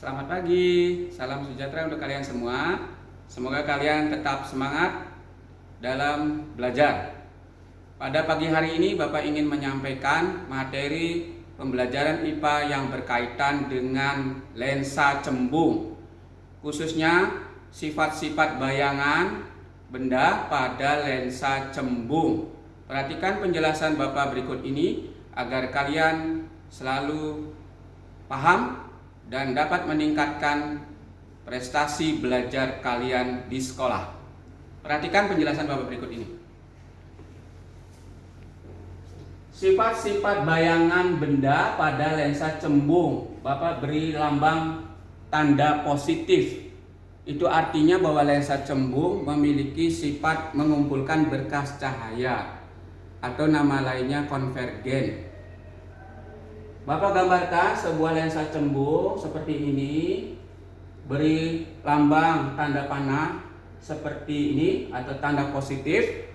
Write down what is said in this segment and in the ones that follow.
Selamat pagi, salam sejahtera untuk kalian semua. Semoga kalian tetap semangat dalam belajar. Pada pagi hari ini Bapak ingin menyampaikan materi pembelajaran IPA yang berkaitan dengan lensa cembung, khususnya sifat-sifat bayangan benda pada lensa cembung. Perhatikan penjelasan Bapak berikut ini agar kalian selalu paham dan dapat meningkatkan prestasi belajar kalian di sekolah. Perhatikan penjelasan Bapak berikut ini. Sifat-sifat bayangan benda pada lensa cembung. Bapak beri lambang tanda positif. Itu artinya bahwa lensa cembung memiliki sifat mengumpulkan berkas cahaya atau nama lainnya konvergen. Bapak gambarkan sebuah lensa cembung seperti ini, beri lambang tanda panah seperti ini atau tanda positif.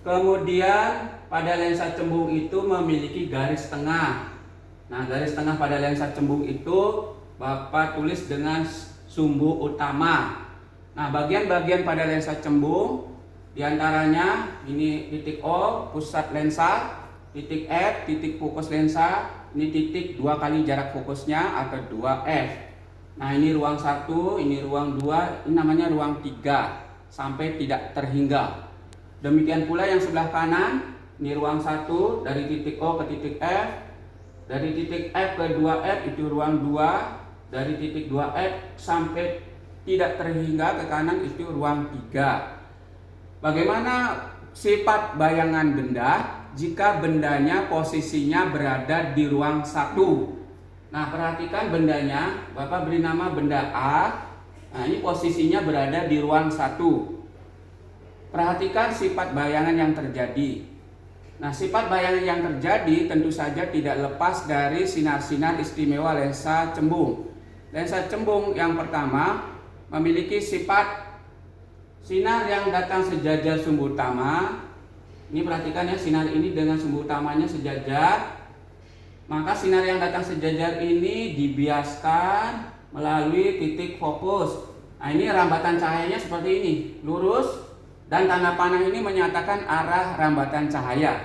Kemudian pada lensa cembung itu memiliki garis tengah. Nah, garis tengah pada lensa cembung itu Bapak tulis dengan sumbu utama. Nah, bagian-bagian pada lensa cembung diantaranya ini titik O, pusat lensa, titik F, titik fokus lensa, ini titik 2 kali jarak fokusnya atau 2F. Nah, ini ruang 1, ini ruang 2, ini namanya ruang 3 sampai tidak terhingga. Demikian pula yang sebelah kanan, ini ruang 1 dari titik O ke titik F, dari titik F ke 2F itu ruang 2, dari titik 2F sampai tidak terhingga ke kanan itu ruang 3. Bagaimana sifat bayangan benda jika bendanya posisinya berada di ruang 1? Nah, perhatikan bendanya, Bapak beri nama benda A. Nah, ini posisinya berada di ruang 1. Perhatikan sifat bayangan yang terjadi. Nah, sifat bayangan yang terjadi tentu saja tidak lepas dari sinar-sinar istimewa lensa cembung. Lensa cembung yang pertama memiliki sifat sinar yang datang sejajar sumbu utama. Ini perhatikan ya, sinar ini dengan sumbu utamanya sejajar. Maka sinar yang datang sejajar ini dibiaskan melalui titik fokus. Nah, ini rambatan cahayanya seperti ini, lurus, dan tanda panah ini menyatakan arah rambatan cahaya.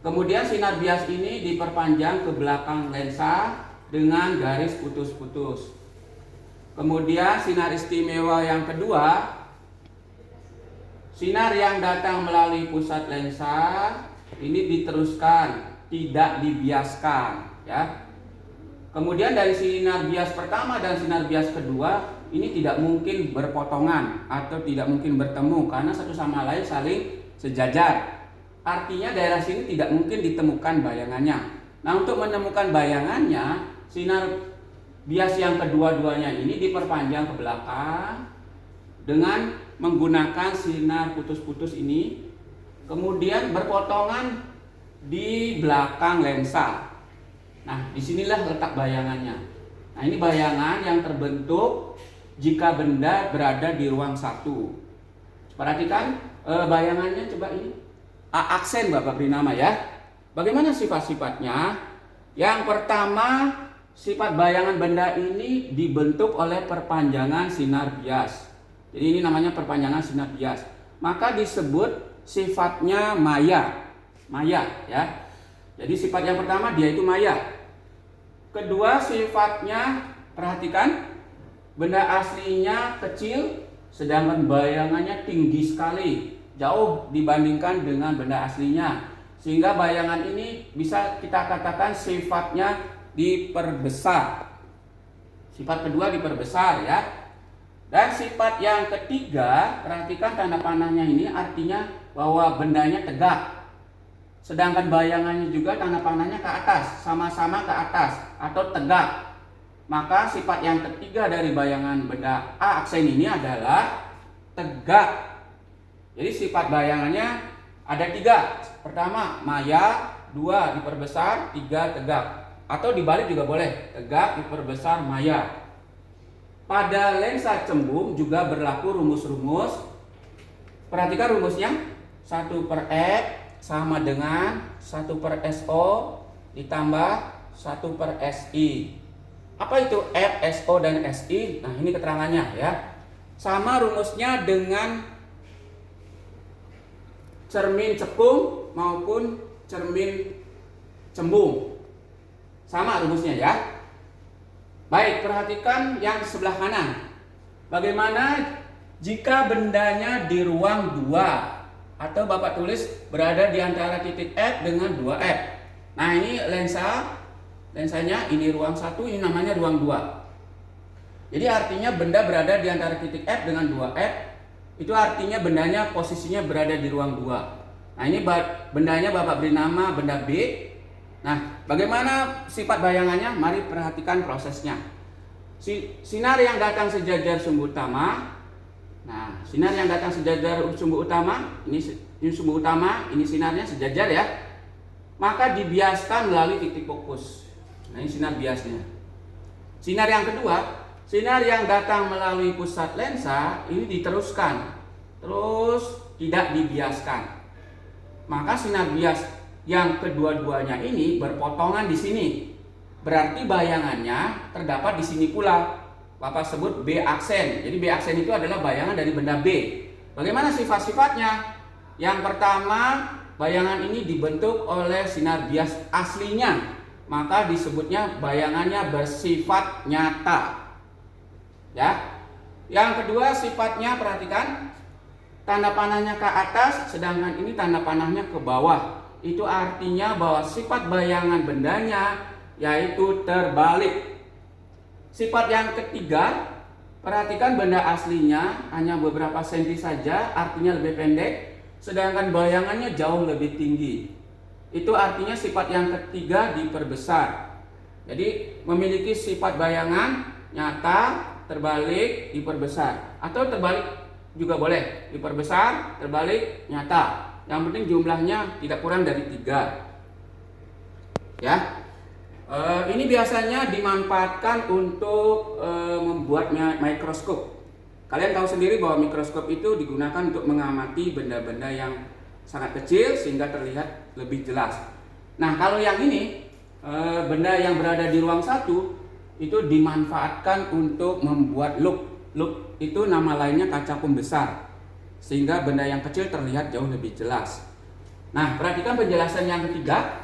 Kemudian sinar bias ini diperpanjang ke belakang lensa dengan garis putus-putus. Kemudian sinar istimewa yang kedua, sinar yang datang melalui pusat lensa ini diteruskan, tidak dibiaskan, ya. Kemudian dari sinar bias pertama dan sinar bias kedua ini tidak mungkin berpotongan atau tidak mungkin bertemu karena satu sama lain saling sejajar. Artinya daerah sini tidak mungkin ditemukan bayangannya. Nah, untuk menemukan bayangannya, sinar bias yang kedua-duanya ini diperpanjang ke belakang dengan menggunakan sinar putus-putus ini, kemudian berpotongan di belakang lensa. Nah, disinilah letak bayangannya. Nah, ini bayangan yang terbentuk jika benda berada di ruang 1. Perhatikan bayangannya, coba ini. Aksen Bapak beri nama ya. Bagaimana sifat-sifatnya? Yang pertama, sifat bayangan benda ini dibentuk oleh perpanjangan sinar bias. Jadi ini namanya perpanjangan sinar bias. Maka disebut sifatnya maya. Maya ya. Jadi sifat yang pertama dia itu maya. Kedua, sifatnya perhatikan, benda aslinya kecil sedangkan bayangannya tinggi sekali, jauh dibandingkan dengan benda aslinya. Sehingga bayangan ini bisa kita katakan sifatnya diperbesar. Sifat kedua diperbesar ya. Dan sifat yang ketiga, perhatikan tanda panahnya ini artinya bahwa bendanya tegak. Sedangkan bayangannya juga tanda panahnya ke atas, sama-sama ke atas atau tegak. Maka sifat yang ketiga dari bayangan benda A aksen ini adalah tegak. Jadi sifat bayangannya ada 3. Pertama maya, 2 diperbesar, 3 tegak. Atau dibalik juga boleh, tegak diperbesar maya. Pada lensa cembung juga berlaku rumus-rumus. Perhatikan rumusnya. 1/F sama dengan 1/SO ditambah 1/SI. Apa itu F, SO, dan SI? Nah, ini keterangannya ya. Sama rumusnya dengan cermin cekung maupun cermin cembung. Sama rumusnya ya. Baik, perhatikan yang sebelah kanan. Bagaimana jika bendanya di ruang 2 atau Bapak tulis berada di antara titik F dengan 2F. Nah, ini lensanya ini ruang 1, ini namanya ruang 2. Jadi artinya benda berada di antara titik F dengan 2F, itu artinya bendanya posisinya berada di ruang 2. Nah, ini bendanya Bapak beri nama benda B. Nah, bagaimana sifat bayangannya? Mari perhatikan prosesnya. Sinar yang datang sejajar sumbu utama. Nah, sinar yang datang sejajar sumbu utama, ini sumbu utama, ini sinarnya sejajar ya. Maka dibiaskan melalui titik fokus. Nah, ini sinar biasnya. Sinar yang kedua, sinar yang datang melalui pusat lensa ini diteruskan, terus tidak dibiaskan. Maka sinar bias yang kedua-duanya ini berpotongan di sini. Berarti bayangannya terdapat di sini pula. Bapak sebut B aksen. Jadi B aksen itu adalah bayangan dari benda B. Bagaimana sifat-sifatnya? Yang pertama, bayangan ini dibentuk oleh sinar bias aslinya. Maka disebutnya bayangannya bersifat nyata. Ya. Yang kedua, sifatnya perhatikan, tanda panahnya ke atas, sedangkan ini tanda panahnya ke bawah. Itu artinya bahwa sifat bayangan bendanya yaitu terbalik. Sifat yang ketiga, perhatikan benda aslinya hanya beberapa senti saja, artinya lebih pendek, sedangkan bayangannya jauh lebih tinggi. Itu artinya sifat yang ketiga diperbesar. Jadi memiliki sifat bayangan nyata, terbalik, diperbesar, atau terbalik juga boleh, diperbesar, terbalik, nyata. Yang penting jumlahnya tidak kurang dari 3. Ya. Ini biasanya dimanfaatkan untuk membuat mikroskop. Kalian tahu sendiri bahwa mikroskop itu digunakan untuk mengamati benda-benda yang sangat kecil sehingga terlihat lebih jelas. Nah, kalau yang ini benda yang berada di ruang 1 itu dimanfaatkan untuk membuat loop. Loop itu nama lainnya kaca pembesar, sehingga benda yang kecil terlihat jauh lebih jelas. Nah, perhatikan penjelasan yang ketiga.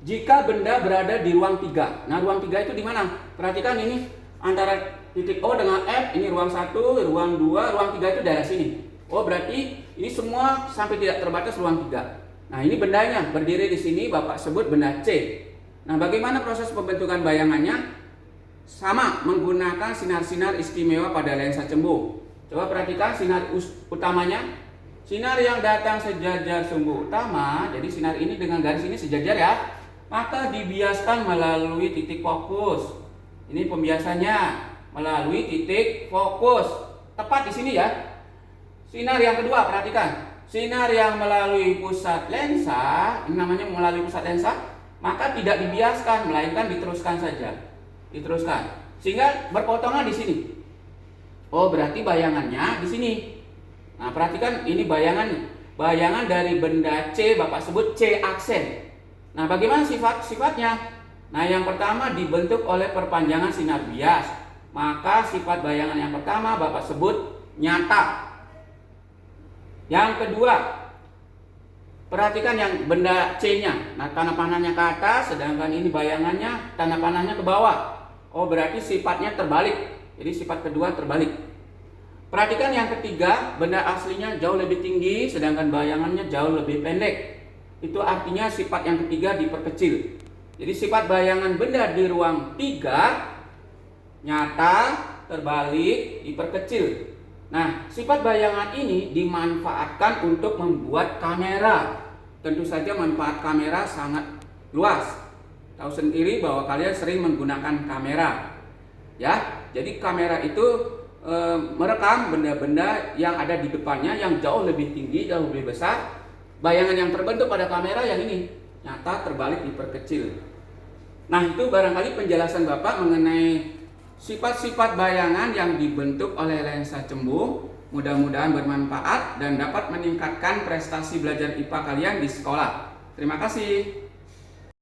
Jika benda berada di ruang 3. Nah, ruang 3 itu di mana? Perhatikan ini antara titik O dengan F, ini ruang 1, ruang 2, ruang 3 itu daerah sini. Oh, berarti ini semua sampai tidak terbatas ruang 3. Nah, ini bendanya berdiri di sini, Bapak sebut benda C. Nah, bagaimana proses pembentukan bayangannya? Sama, menggunakan sinar-sinar istimewa pada lensa cembung. Coba perhatikan sinar utamanya. Sinar yang datang sejajar sumbu utama, jadi sinar ini dengan garis ini sejajar ya. Maka dibiaskan melalui titik fokus. Ini pembiasannya melalui titik fokus. Tepat di sini ya. Sinar yang kedua, perhatikan. Sinar yang melalui pusat lensa, ini namanya melalui pusat lensa, maka tidak dibiaskan, melainkan diteruskan saja. Diteruskan. Sehingga berpotongan di sini. Oh, berarti bayangannya di sini. Nah, perhatikan ini bayangan. Bayangan dari benda C, Bapak sebut C aksen. Nah, bagaimana sifatnya? Nah, yang pertama dibentuk oleh perpanjangan sinar bias. Maka sifat bayangan yang pertama Bapak sebut nyata. Yang kedua, perhatikan yang benda C-nya. Nah, tanda panahnya ke atas, sedangkan ini bayangannya tanda panahnya ke bawah. Oh, berarti sifatnya terbalik. Jadi sifat kedua terbalik. Perhatikan yang ketiga, benda aslinya jauh lebih tinggi, sedangkan bayangannya jauh lebih pendek. Itu artinya sifat yang ketiga diperkecil. Jadi sifat bayangan benda di ruang 3 nyata, terbalik, diperkecil. Nah, sifat bayangan ini dimanfaatkan untuk membuat kamera. Tentu saja manfaat kamera sangat luas. Tahu sendiri bahwa kalian sering menggunakan kamera. Ya, jadi kamera itu merekam benda-benda yang ada di depannya yang jauh lebih tinggi, jauh lebih besar. Bayangan yang terbentuk pada kamera yang ini nyata, terbalik, diperkecil. Nah, itu barangkali penjelasan Bapak mengenai sifat-sifat bayangan yang dibentuk oleh lensa cembung. Mudah-mudahan bermanfaat dan dapat meningkatkan prestasi belajar IPA kalian di sekolah. Terima kasih.